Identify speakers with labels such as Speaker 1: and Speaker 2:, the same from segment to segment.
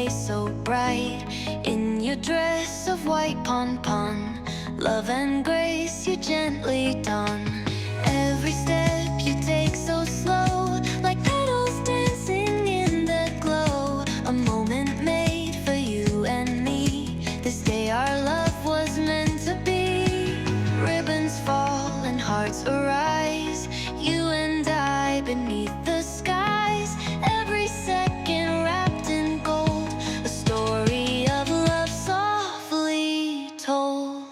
Speaker 1: day so bright. In your dress of white pon-pon, love and grace you gently don. Every step you take so slow, like petals dancing in the glow. A moment made for you and me. This day our love was meant to be. Ribbons fall and hearts arise, you and I beneath the skies. Every second wrapped in gold, a story of love softly told.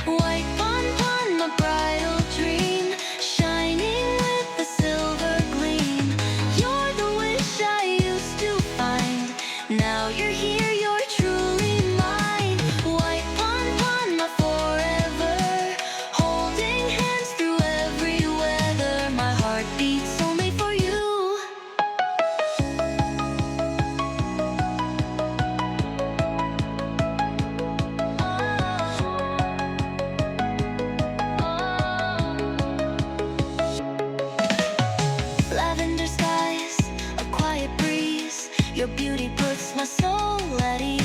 Speaker 1: White pon-pon, my bridal dream, shining with a silver gleam. You're the wish I used to find. Now you're here, you're truly mine. White pon-pon, my forever, holding hands through every weather. My heart beats only for you. Lavender skies, a quiet breeze. Your beauty puts my soul at ease.